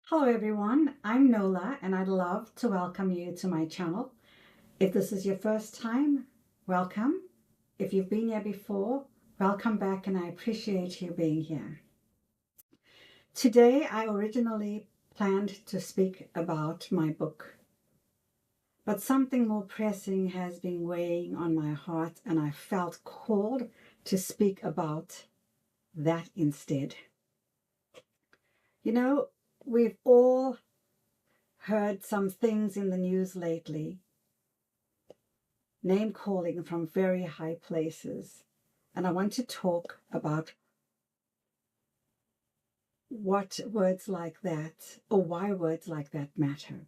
Hello everyone, I'm Nola and I'd love to welcome you to my channel. If this is your first time, welcome. If you've been here before, welcome back and I appreciate you being here. Today I originally planned to speak about my book, but something more pressing has been weighing on my heart and I felt called to speak about that instead. You know, we've all heard some things in the news lately, name calling from very high places, and I want to talk about what words like that, or why words like that matter.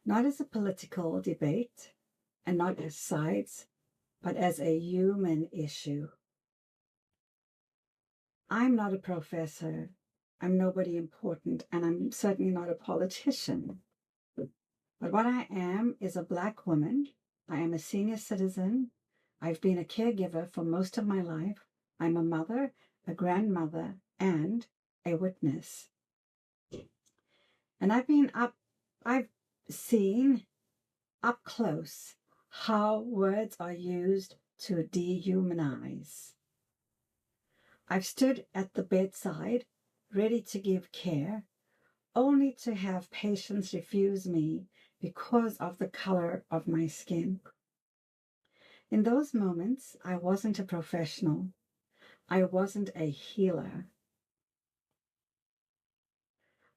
Not as a political debate and not as sides, but as a human issue. I'm not a professor, I'm nobody important, and I'm certainly not a politician. But what I am is a Black woman. I am a senior citizen. I've been a caregiver for most of my life. I'm a mother, a grandmother, and a witness. And I've seen up close how words are used to dehumanize. I've stood at the bedside, ready to give care, only to have patients refuse me because of the color of my skin. In those moments, I wasn't a professional. I wasn't a healer.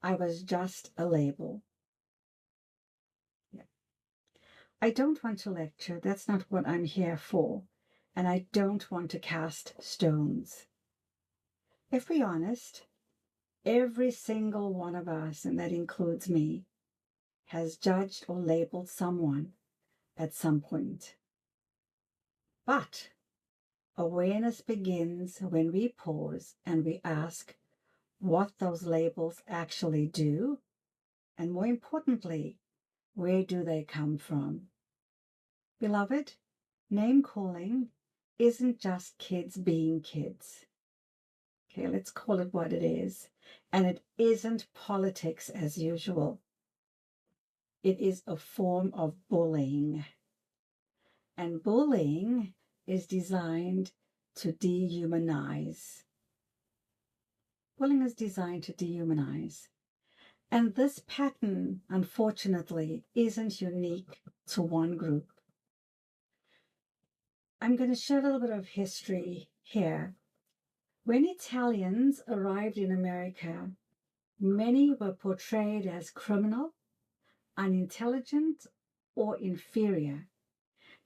I was just a label. Yeah. I don't want to lecture. That's not what I'm here for. And I don't want to cast stones. If we're honest, every single one of us, and that includes me, has judged or labeled someone at some point. But awareness begins when we pause and we ask what those labels actually do, and more importantly, where do they come from? Beloved, name calling isn't just kids being kids. Okay, let's call it what it is. And it isn't politics as usual. It is a form of bullying. And bullying is designed to dehumanize. Bullying is designed to dehumanize. And this pattern, unfortunately, isn't unique to one group. I'm going to share a little bit of history here. When Italians arrived in America, many were portrayed as criminal, unintelligent, or inferior,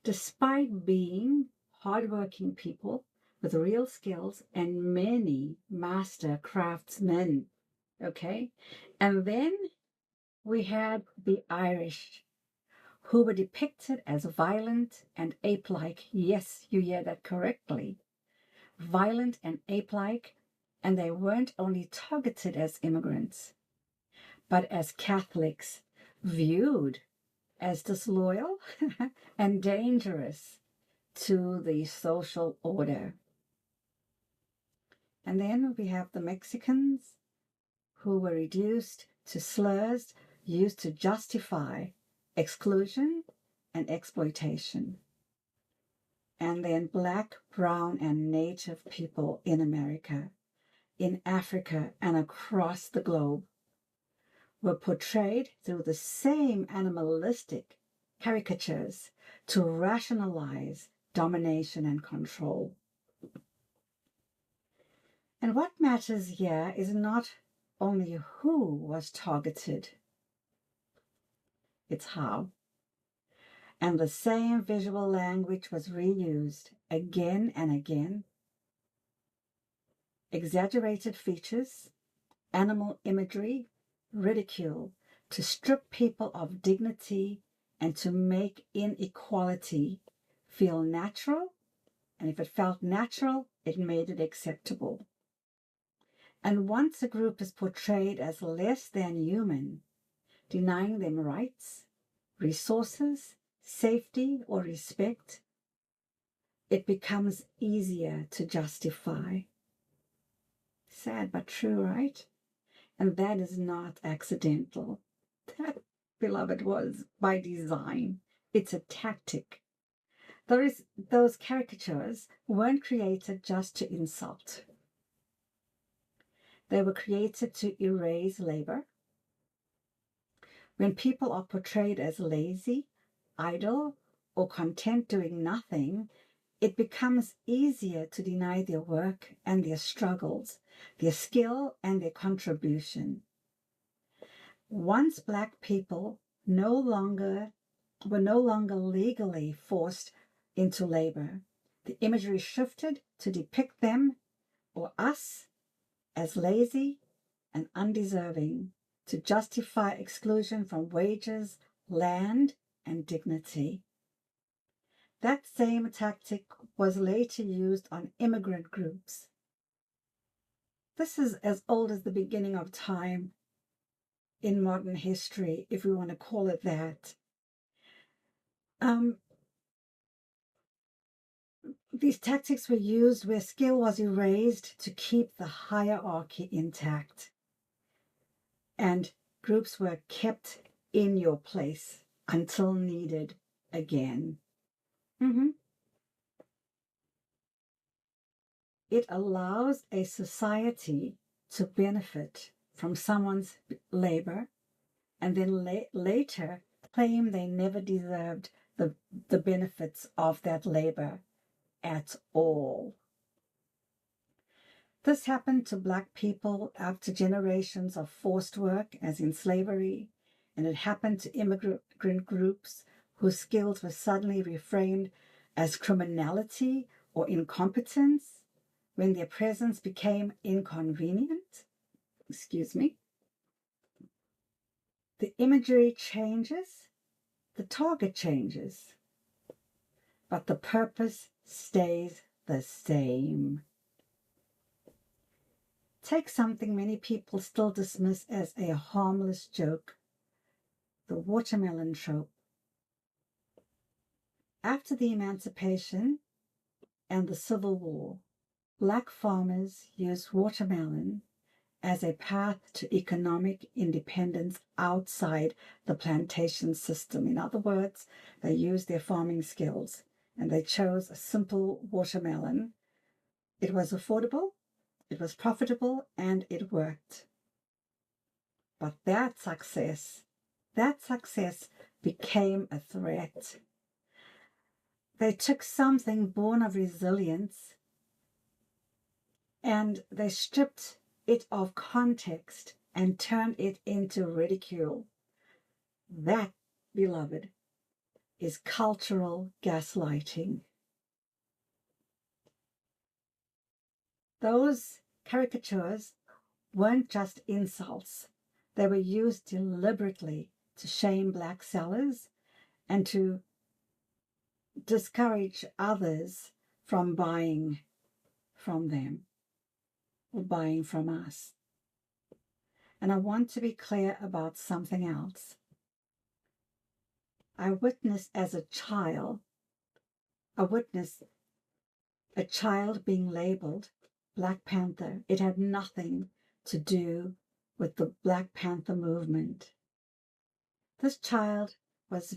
despite being hardworking people with real skills and many master craftsmen. Okay? And then we had the Irish, who were depicted as violent and ape-like. Yes, you hear that correctly. Violent and ape-like, and they weren't only targeted as immigrants, but as Catholics, viewed as disloyal and dangerous to the social order. And then we have the Mexicans, who were reduced to slurs used to justify exclusion and exploitation. And then Black, brown, and Native people in America, in Africa, and across the globe were portrayed through the same animalistic caricatures to rationalize domination and control. And what matters here is not only who was targeted, it's how. And the same visual language was reused again and again. Exaggerated features, animal imagery, ridicule, to strip people of dignity and to make inequality feel natural. And if it felt natural, it made it acceptable. And once a group is portrayed as less than human, denying them rights, resources, safety, or respect, it becomes easier to justify. Sad but true, right? And that is not accidental. That, beloved, was by design. It's a tactic. Those caricatures weren't created just to insult. They were created to erase labor. When people are portrayed as lazy, idle, or content doing nothing, it becomes easier to deny their work and their struggles, their skill and their contribution. Once Black people were no longer legally forced into labor, the imagery shifted to depict them or us as lazy and undeserving, to justify exclusion from wages, land, and dignity. That same tactic was later used on immigrant groups. This is as old as the beginning of time in modern history, if we want to call it that. These tactics were used where skill was erased to keep the hierarchy intact, and groups were kept in your place until needed again. It allows a society to benefit from someone's labor and then later claim they never deserved the benefits of that labor at all. This happened to Black people after generations of forced work, as in slavery, and it happened to immigrant groups whose skills were suddenly reframed as criminality or incompetence when their presence became inconvenient. The imagery changes, the target changes, but the purpose stays the same. Take something many people still dismiss as a harmless joke, the watermelon trope. After the Emancipation and the Civil War, Black farmers used watermelon as a path to economic independence outside the plantation system. In other words, they used their farming skills and they chose a simple watermelon. It was affordable, it was profitable, and it worked. But that success became a threat. They took something born of resilience and they stripped it of context and turned it into ridicule. That, beloved, is cultural gaslighting. Those caricatures weren't just insults. They were used deliberately to shame Black sellers and to discourage others from buying from them or buying from us. And I want to be clear about something else. I witnessed a child being labeled Black Panther. It had nothing to do with the Black Panther movement. This child was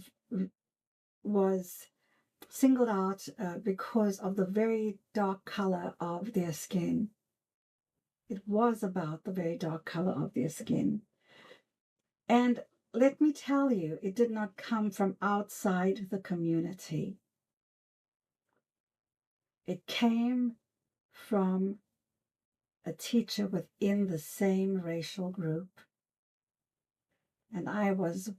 singled out because of the very dark color of their skin. It was about the very dark color of their skin. And let me tell you, it did not come from outside the community. It came from a teacher within the same racial group. And I was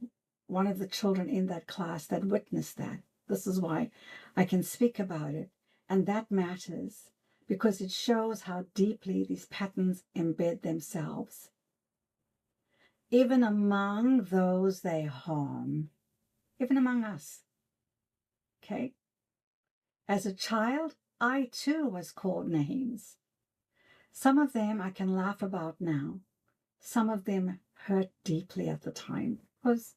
one of the children in that class that witnessed that. This is why I can speak about it. And that matters because it shows how deeply these patterns embed themselves, even among those they harm, even among us. Okay? As a child, I too was called names. Some of them I can laugh about now. Some of them hurt deeply at the time because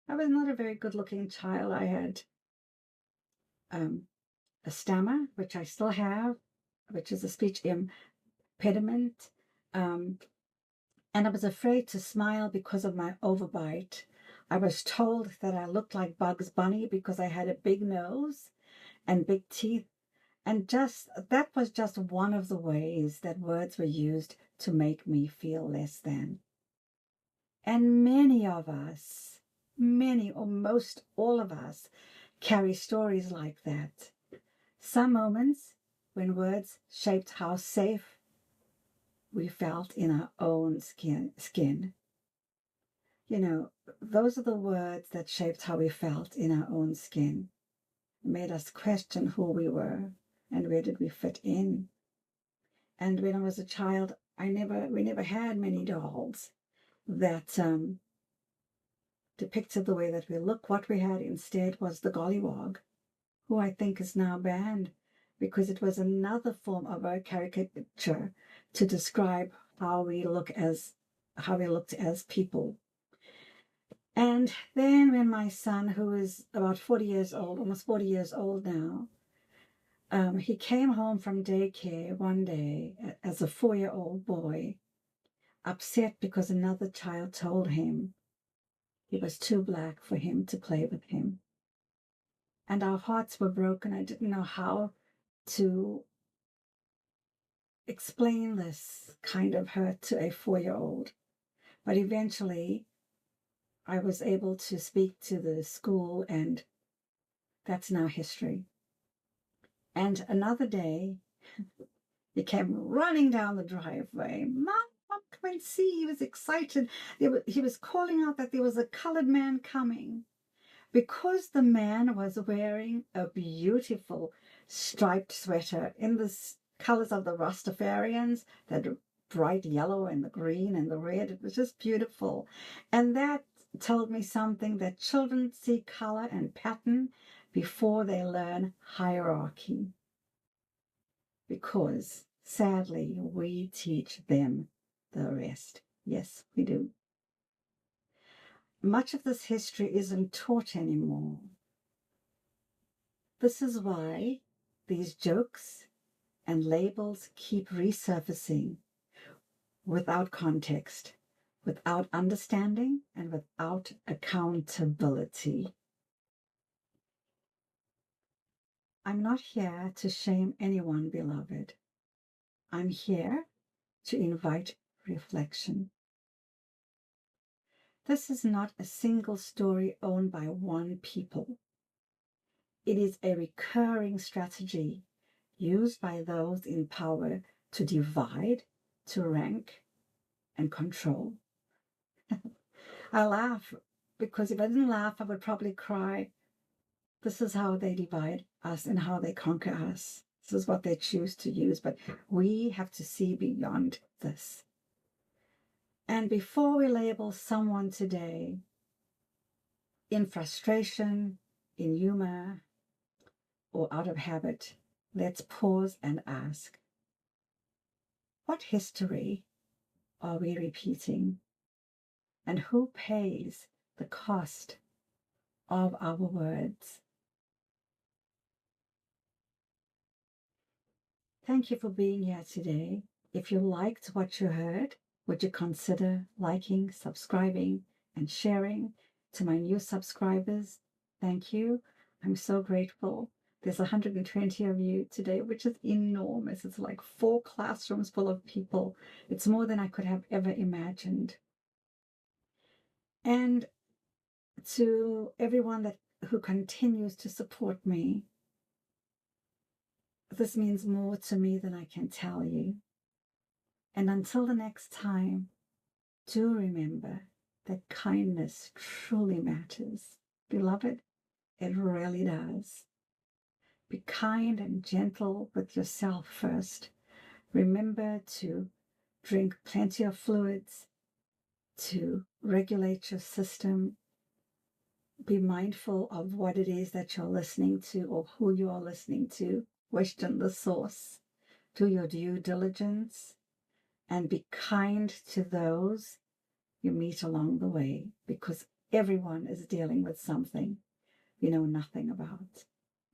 I was not a very good-looking child. I had a stammer, which I still have, which is a speech impediment. And I was afraid to smile because of my overbite. I was told that I looked like Bugs Bunny because I had a big nose and big teeth. And that was just one of the ways that words were used to make me feel less than. And many of us, many or most all of us, carry stories like that. Some moments when words shaped how safe we felt in our own skin. You know, those are the words that shaped how we felt in our own skin, made us question who we were and where did we fit in. And when I was a child, we never had many dolls that depicted the way that we look. What we had instead was the gollywog, who I think is now banned because it was another form of a caricature to describe how we looked as people. And then when my son, who is about 40 years old, almost 40 years old now, he came home from daycare one day as a 4-year-old boy, upset because another child told him he was too black for him to play with him. And our hearts were broken. I didn't know how to explain this kind of hurt to a 4-year-old. But eventually, I was able to speak to the school, and that's now history. And another day, he came running down the driveway. Mom, come and see. He was excited. He was calling out that there was a colored man coming. Because the man was wearing a beautiful striped sweater in the colors of the Rastafarians, that bright yellow and the green and the red. It was just beautiful. And that told me something, that children see color and pattern before they learn hierarchy. Because, sadly, we teach them the rest. Yes, we do. Much of this history isn't taught anymore. This is why these jokes and labels keep resurfacing without context, without understanding, and without accountability. I'm not here to shame anyone, beloved. I'm here to invite reflection. This is not a single story owned by one people. It is a recurring strategy used by those in power to divide, to rank, and control. I laugh because if I didn't laugh, I would probably cry. This is how they divide us and how they conquer us. This is what they choose to use, but we have to see beyond this. And before we label someone today in frustration, in humor, or out of habit, let's pause and ask, what history are we repeating? And who pays the cost of our words? Thank you for being here today. If you liked what you heard, would you consider liking, subscribing, and sharing? To my new subscribers, thank you. I'm so grateful. There's 120 of you today, which is enormous. It's like 4 classrooms full of people. It's more than I could have ever imagined. And to everyone who continues to support me, this means more to me than I can tell you. And until the next time, do remember that kindness truly matters. Beloved, it really does. Be kind and gentle with yourself first. Remember to drink plenty of fluids, to regulate your system. Be mindful of what it is that you're listening to or who you are listening to. Question the source. Do your due diligence. And be kind to those you meet along the way, because everyone is dealing with something you know nothing about.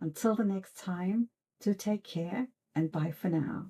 Until the next time, do take care and bye for now.